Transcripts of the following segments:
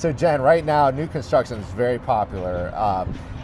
So Jen, right now, new construction is very popular.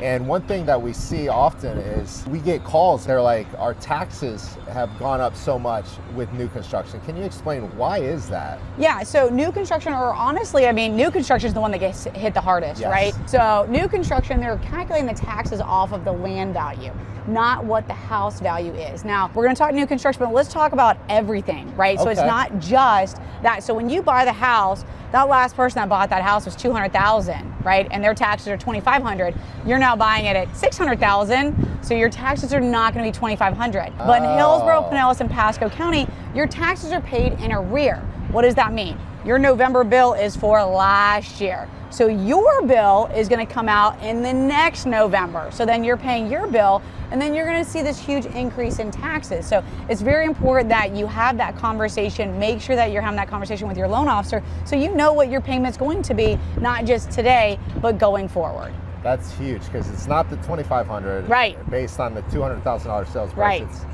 And one thing that we see often is we get calls, they're like, our taxes have gone up so much with new construction. Can you explain why is that? Yeah, so new construction, or honestly, I mean, new construction is the one that gets hit the hardest, Yes. right? So new construction, they're calculating the taxes off of the land value, not what the house value is. Now, we're gonna talk new construction, but let's talk about everything, right? So it's Okay. not just that. So when you buy the house, that last person that bought that house was $200,000, right? And their taxes are $2,500. You're now buying it at $600,000, so your taxes are not going to be $2,500. But in Hillsborough, Pinellas, and Pasco County, your taxes are paid in arrear. What does that mean? Your November bill is for last year. So your bill is going to come out in the next November. So then you're paying your bill, and then you're going to see this huge increase in taxes. So it's very important that you have that conversation. Make sure that you're having that conversation with your loan officer so you know what your payment's going to be, not just today, but going forward. That's huge because it's not the $2,500 Right. based on the $200,000 sales price. Right. It's,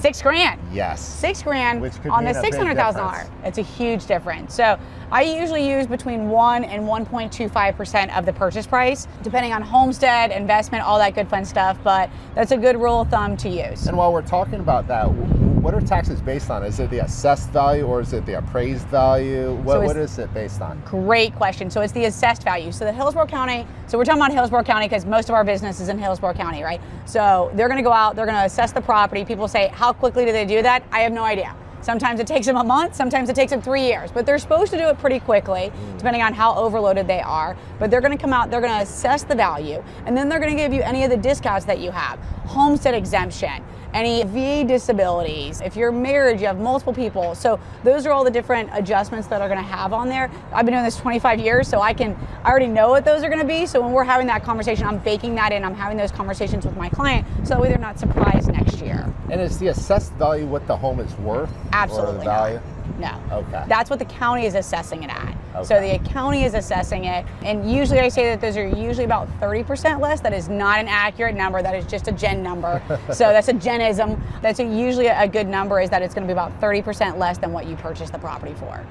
$6,000. yes. $6,000 Which could on the mean a big $600,000. difference. It's a huge difference. So I usually use between 1 and 1.25% of the purchase price, depending on homestead, investment, all that good fun stuff. But that's a good rule of thumb to use. And while we're talking about that, what are taxes based on? Is it the assessed value or is it the appraised value? What is it based on? Great question. So it's the assessed value. So the Hillsborough County, so we're talking about Hillsborough County because most of our business is in Hillsborough County, right? So they're going to go out, they're going to assess the property. People say, how quickly do they do that? I have no idea. Sometimes it takes them a month, sometimes it takes them 3 years, but they're supposed to do it pretty quickly, depending on how overloaded they are. But they're gonna come out, they're gonna assess the value, and then they're gonna give you any of the discounts that you have. Homestead exemption, any VA disabilities, if you're married, you have multiple people. So those are all the different adjustments that are gonna have on there. I've been doing this 25 years, so I already know what those are gonna be. So when we're having that conversation, I'm baking that in, I'm having those conversations with my client, so that way they're not surprised next year. And is the assessed value what the home is worth? Absolutely Or the value? not. No. Okay. That's what the county is assessing it at. Okay. So the county is assessing it, and usually I say that those are usually about 30% less. That is not an accurate number. That is just a Jen number. So that's a Jenism. That's usually a good number, is that it's going to be about 30% less than what you purchased the property for.